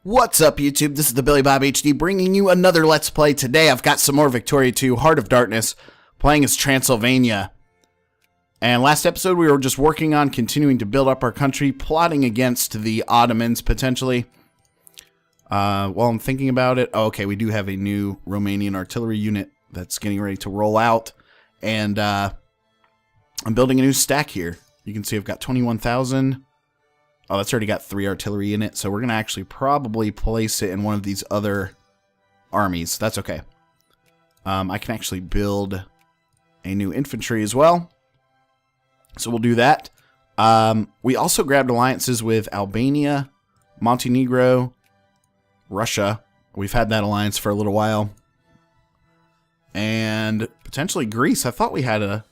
What's up, YouTube? This is TheBillyBobHD bringing you another Let's Play. Today I've got some more Victoria 2 Heart of Darkness, playing as Transylvania. And last episode we were just working on continuing to build up our country, plotting against the Ottomans, potentially. While I'm thinking about it, okay, we do have a new Romanian artillery unit that's getting ready to roll out. And I'm building a new stack here. You can see I've got 21,000. Oh, that's already got 3 artillery in it, so we're going to actually probably place it in one of these other armies. That's okay. I can actually build a new infantry as well, so we'll do that. We also grabbed alliances with Albania, Montenegro, Russia. We've had that alliance for a little while. And potentially Greece. I thought we had a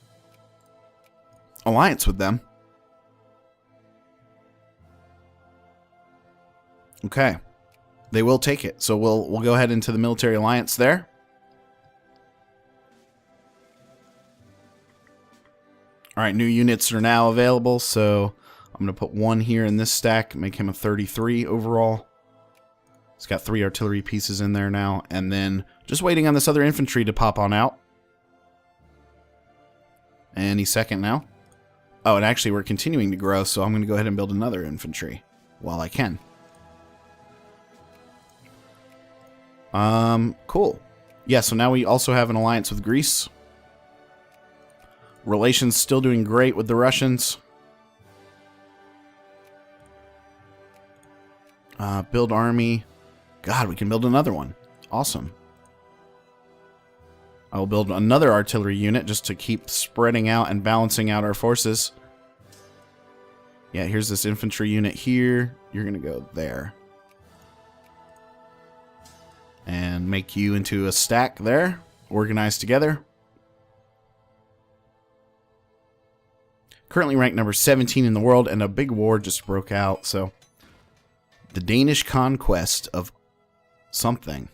alliance with them. Okay, they will take it, so we'll go ahead into the military alliance there. All right, new units are now available, so I'm going to put one here in this stack, make him a 33 overall. He's got 3 artillery pieces in there now, and then just waiting on this other infantry to pop on out. And he's second now. Oh, and actually we're continuing to grow, so I'm going to go ahead and build another infantry while I can. Cool. Yeah, so now we also have an alliance with Greece. Relations still doing great with the Russians. Build army. God, we can build another one. Awesome. I will build another artillery unit just to keep spreading out and balancing out our forces. Yeah, here's this infantry unit here. You're going to go there. And make you into a stack there, organized together. Currently ranked number 17 in the world, and a big war just broke out, so the Danish conquest of something.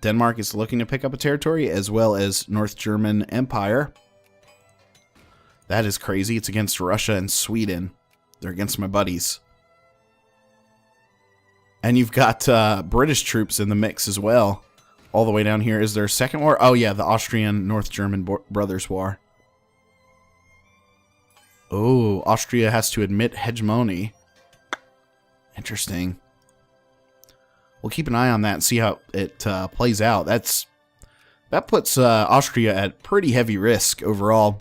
Denmark is looking to pick up a territory, as well as North German Empire. That is crazy. It's against Russia and Sweden. They're against my buddies. And you've got British troops in the mix as well. All the way down here. Is there a second war? Oh, yeah, the Austrian-North German Brothers War. Oh, Austria has to admit hegemony. Interesting. We'll keep an eye on that and see how it plays out. That puts Austria at pretty heavy risk overall.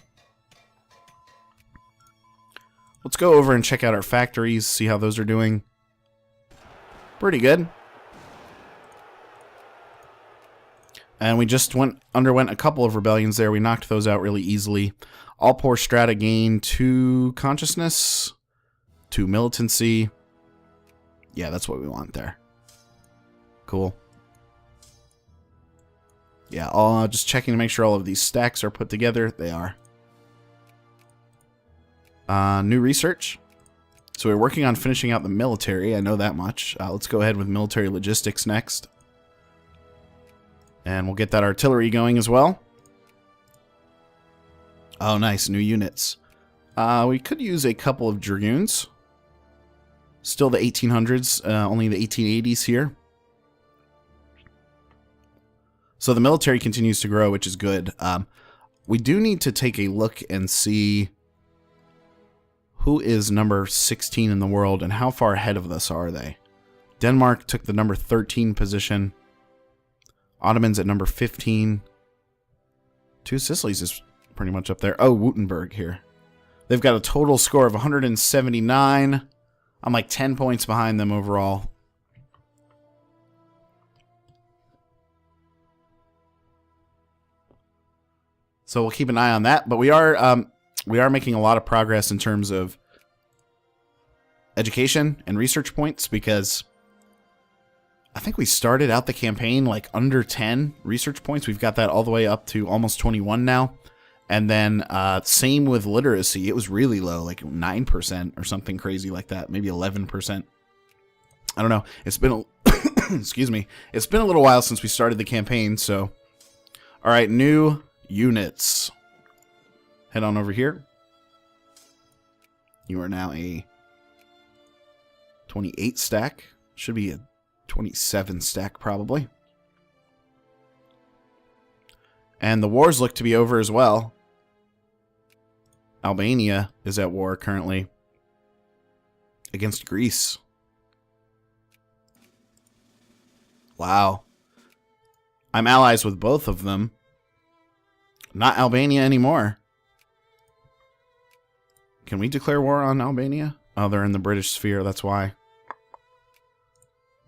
Let's go over and check out our factories, see how those are doing. Pretty good. And we just underwent a couple of rebellions there. We knocked those out really easily. All poor strata gain 2 consciousness, 2 militancy. Yeah, that's what we want there. Cool. Yeah, just checking to make sure all of these stacks are put together. They are. New research. So we're working on finishing out the military. I know that much. Let's go ahead with military logistics next. And we'll get that artillery going as well. Oh, nice. New units. We could use a couple of dragoons. Still the 1800s, only the 1880s here. So the military continues to grow, which is good. We do need to take a look and see who is number 16 in the world and how far ahead of us are they. Denmark took the number 13 position. Ottomans at number 15. 2 Sicilies is pretty much up there. Oh, Württemberg here. They've got a total score of 179. I'm like 10 points behind them overall. So we'll keep an eye on that. But we are making a lot of progress in terms of education and research points, because I think we started out the campaign like under 10 research points. We've got that all the way up to almost 21 now. And then same with literacy. It was really low, like 9% or something crazy like that, maybe 11%. I don't know. It's been excuse me. It's been a little while since we started the campaign, so all right, new units. Head on over here. You are now a 28 stack. Should be a 27 stack, probably. And the wars look to be over as well. Albania is at war currently against Greece. Wow. I'm allies with both of them. Not Albania anymore. Can we declare war on Albania? Oh, they're in the British sphere, that's why.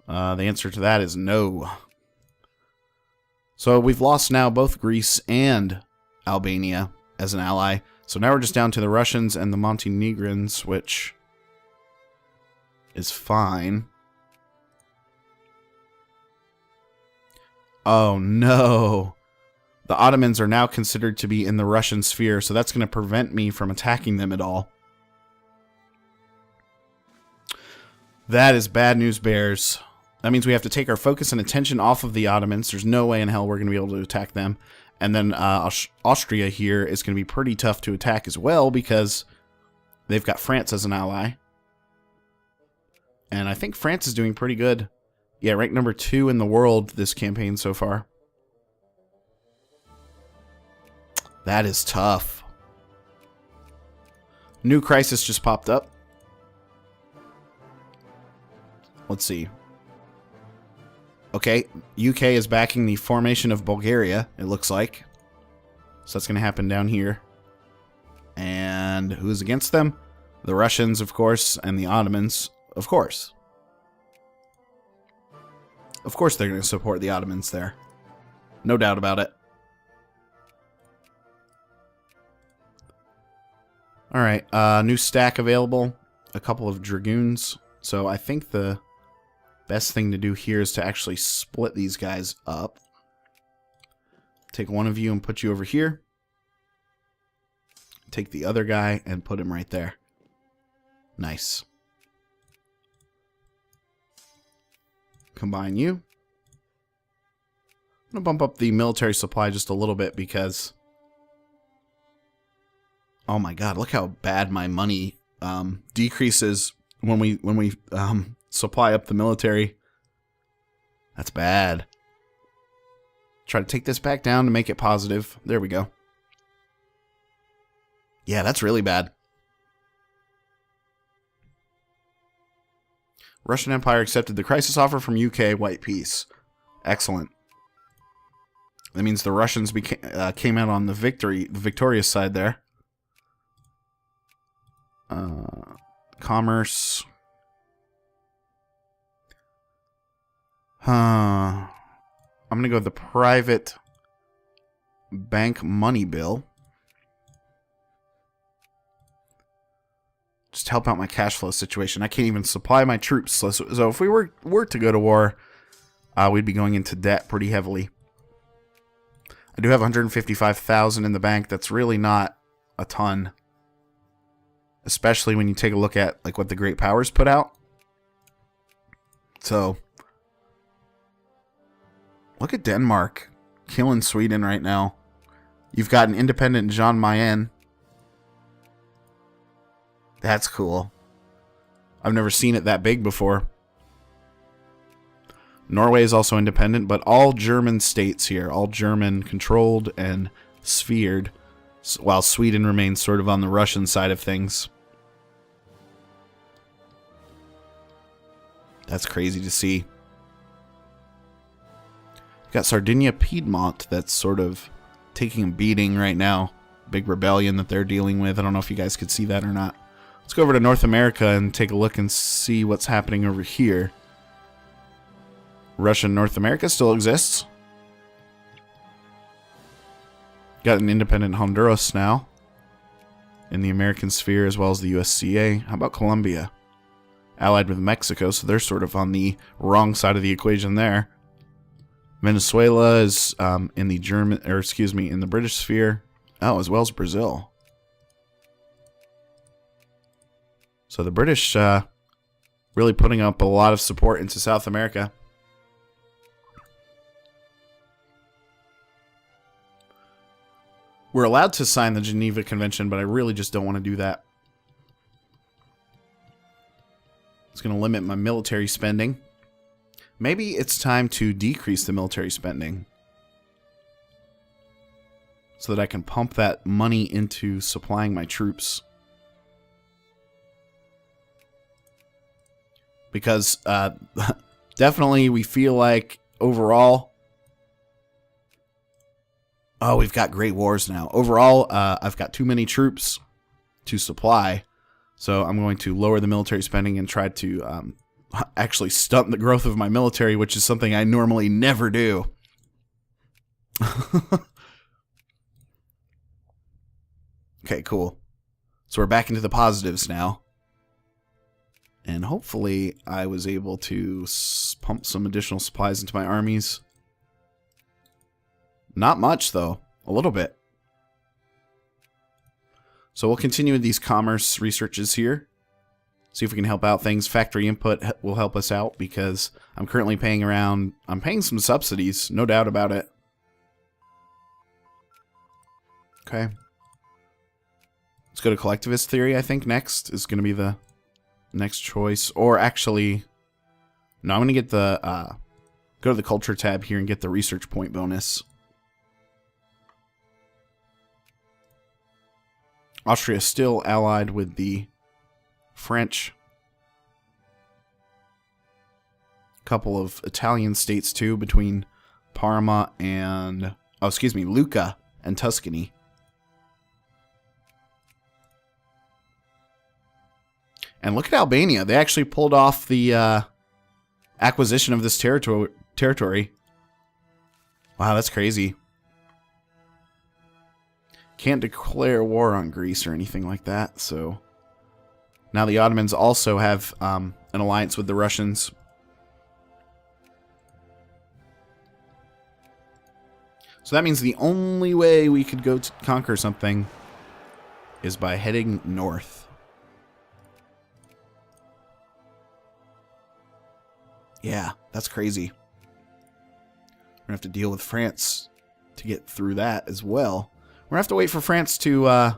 The answer to that is no. So we've lost now both Greece and Albania as an ally. So now we're just down to the Russians and the Montenegrins, which is fine. Oh no. The Ottomans are now considered to be in the Russian sphere, so that's going to prevent me from attacking them at all. That is bad news, bears. That means we have to take our focus and attention off of the Ottomans. There's no way in hell we're going to be able to attack them. And then Austria here is going to be pretty tough to attack as well because they've got France as an ally. And I think France is doing pretty good. Yeah, ranked number 2 in the world this campaign so far. That is tough. New crisis just popped up. Let's see. Okay, UK is backing the formation of Bulgaria, it looks like. So that's going to happen down here. And who's against them? The Russians, of course, and the Ottomans, of course. Of course they're going to support the Ottomans there. No doubt about it. Alright, new stack available. A couple of Dragoons. So I think the best thing to do here is to actually split these guys up. Take one of you and put you over here. Take the other guy and put him right there. Nice. Combine you. I'm going to bump up the military supply just a little bit because... Oh my god, look how bad my money decreases when we supply up the military. That's bad. Try to take this back down to make it positive. There we go. Yeah, that's really bad. Russian Empire accepted the crisis offer from UK. White peace. Excellent. That means the Russians came out on the victorious side there. Commerce. I'm going to go with the private bank money bill. Just help out my cash flow situation. I can't even supply my troops. So if we were to go to war, we'd be going into debt pretty heavily. I do have 155,000 in the bank. That's really not a ton. Especially when you take a look at like what the Great Powers put out. So, look at Denmark killing Sweden right now. You've got an independent Jean Mayen. That's cool. I've never seen it that big before. Norway is also independent, but all German states here, all German controlled and sphered, while Sweden remains sort of on the Russian side of things. That's crazy to see. We've got Sardinia Piedmont that's sort of taking a beating right now. Big rebellion that they're dealing with. I don't know if you guys could see that or not. Let's go over to North America and take a look and see what's happening over here. Russia and North America still exists. Got an independent Honduras now in the American sphere as well as the USCA. How about Colombia? Allied with Mexico, so they're sort of on the wrong side of the equation there. Venezuela is in the in the British sphere. Oh, as well as Brazil. So the British really putting up a lot of support into South America. We're allowed to sign the Geneva Convention, but I really just don't want to do that. It's going to limit my military spending. Maybe it's time to decrease the military spending so that I can pump that money into supplying my troops. Because definitely we feel like overall... Oh, we've got great wars now. Overall, I've got too many troops to supply. So I'm going to lower the military spending and try to actually stunt the growth of my military, which is something I normally never do. Okay, cool. So we're back into the positives now. And hopefully I was able to pump some additional supplies into my armies. Not much, though. A little bit. So we'll continue with these commerce researches here. See if we can help out things. Factory input will help us out because I'm currently paying around... I'm paying some subsidies, no doubt about it. Okay. Let's go to Collectivist Theory, I think, next is going to be the next choice. Or actually... No, I'm going to get the... go to the Culture tab here and get the research point bonus. Austria is still allied with the French. A couple of Italian states, too, between Parma and... Oh, excuse me, Lucca and Tuscany. And look at Albania. They actually pulled off the acquisition of this territory. Wow, that's crazy. Can't declare war on Greece or anything like that, so... Now the Ottomans also have an alliance with the Russians. So that means the only way we could go to conquer something is by heading north. Yeah, that's crazy. We're gonna have to deal with France to get through that as well. We're gonna have to wait for France to,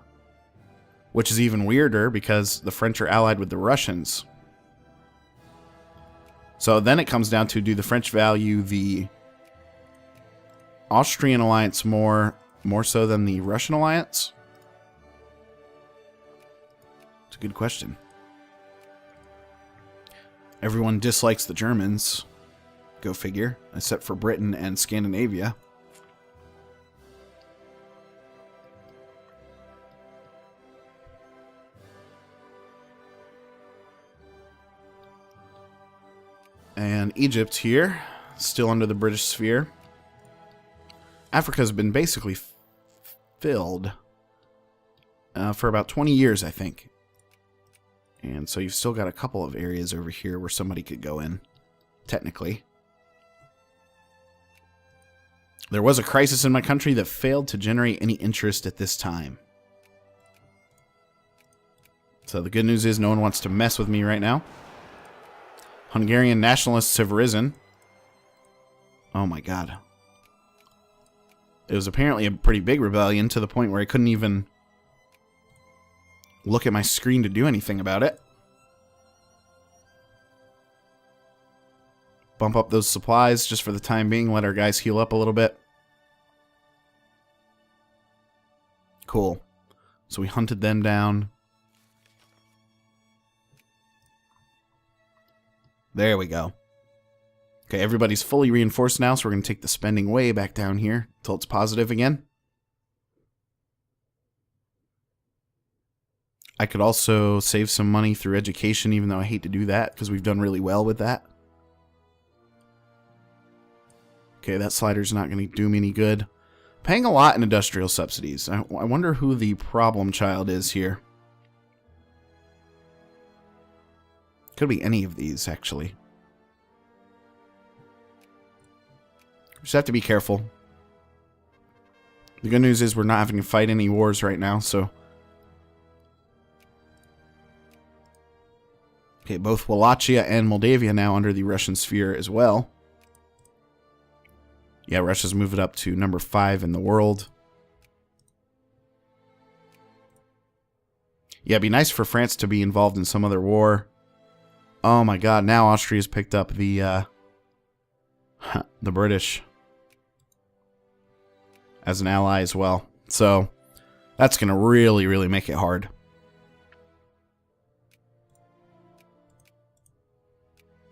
which is even weirder because the French are allied with the Russians. So then it comes down to, do the French value the Austrian alliance more so than the Russian alliance? It's a good question. Everyone dislikes the Germans. Go figure. Except for Britain and Scandinavia. And Egypt here, still under the British sphere. Africa's been basically filled for about 20 years, I think. And so you've still got a couple of areas over here where somebody could go in, technically. There was a crisis in my country that failed to generate any interest at this time. So the good news is no one wants to mess with me right now. Hungarian nationalists have risen. Oh my god. It was apparently a pretty big rebellion to the point where I couldn't even look at my screen to do anything about it. Bump up those supplies just for the time being. Let our guys heal up a little bit. Cool. So we hunted them down. There we go. Okay, everybody's fully reinforced now, so we're going to take the spending way back down here until it's positive again. I could also save some money through education, even though I hate to do that, because we've done really well with that. Okay, that slider's not going to do me any good. Paying a lot in industrial subsidies. I wonder who the problem child is here. Could be any of these, actually. Just have to be careful. The good news is we're not having to fight any wars right now, so... Okay, both Wallachia and Moldavia now under the Russian sphere as well. Yeah, Russia's moved up to number 5 in the world. Yeah, it'd be nice for France to be involved in some other war. Oh my god, now Austria's picked up the the British as an ally as well. So that's going to really, really make it hard.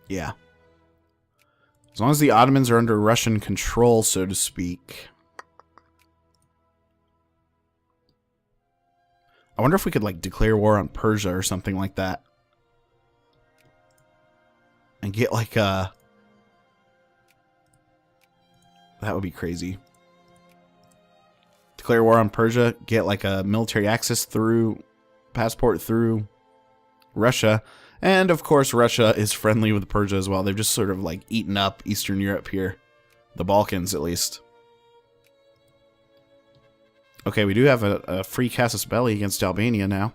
Yeah. As long as the Ottomans are under Russian control, so to speak. I wonder if we could, like, declare war on Persia or something like that. And get, like, a... That would be crazy. Declare war on Persia, get, like, a military access through... passport through Russia. And, of course, Russia is friendly with Persia as well. They've just sort of, like, eaten up Eastern Europe here. The Balkans, at least. Okay, we do have a free casus belli against Albania now.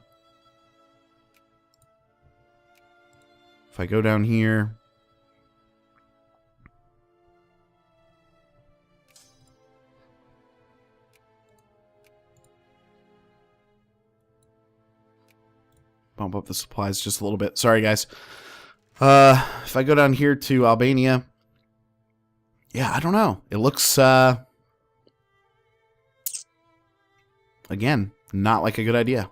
If I go down here... Bump up the supplies just a little bit. Sorry, guys. If I go down here to Albania... Yeah, I don't know. It looks... Again, not like a good idea.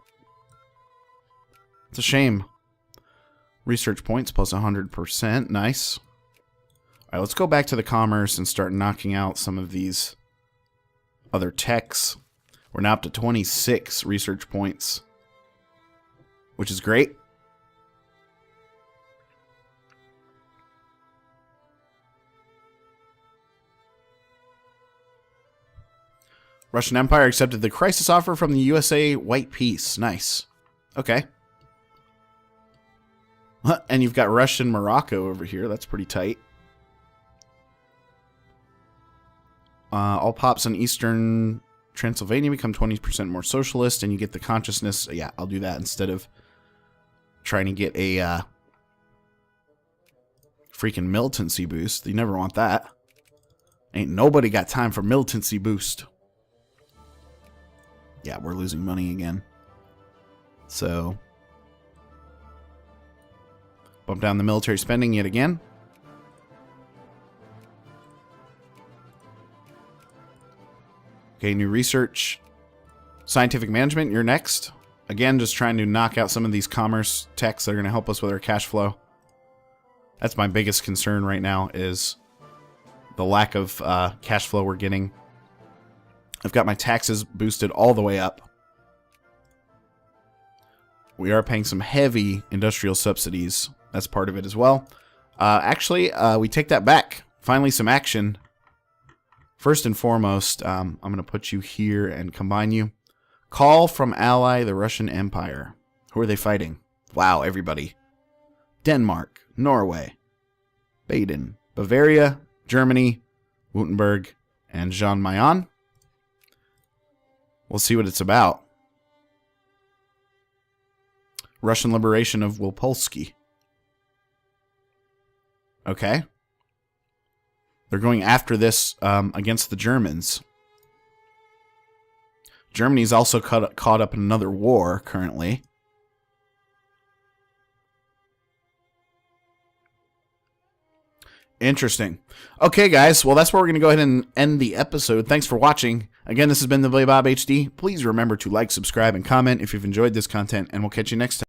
It's a shame. Research points plus 100%. Nice. Alright, let's go back to the commerce and start knocking out some of these other techs. We're now up to 26 research points, which is great. Russian Empire accepted the crisis offer from the USA White Peace. Nice. Okay. And you've got Russian Morocco over here. That's pretty tight. All pops in Eastern Transylvania become 20% more socialist, and you get the consciousness. Yeah, I'll do that instead of trying to get a freaking militancy boost. You never want that. Ain't nobody got time for militancy boost. Yeah, we're losing money again. So, bump down the military spending yet again. Okay, new research. Scientific management, you're next. Again, just trying to knock out some of these commerce techs that are going to help us with our cash flow. That's my biggest concern right now, is the lack of cash flow we're getting. I've got my taxes boosted all the way up. We are paying some heavy industrial subsidies. That's part of it as well. Actually, we take that back. Finally, some action. First and foremost, I'm going to put you here and combine you. Call from ally the Russian Empire. Who are they fighting? Wow, everybody. Denmark, Norway, Baden, Bavaria, Germany, Württemberg, and Jan Mayen. We'll see what it's about. Russian liberation of Wilpolski. Okay. They're going after this against the Germans. Germany's also caught up in another war currently. Interesting. Okay, guys. Well, that's where we're going to go ahead and end the episode. Thanks for watching. Again, this has been TheBillyBobHD. Please remember to like, subscribe, and comment if you've enjoyed this content, and we'll catch you next time.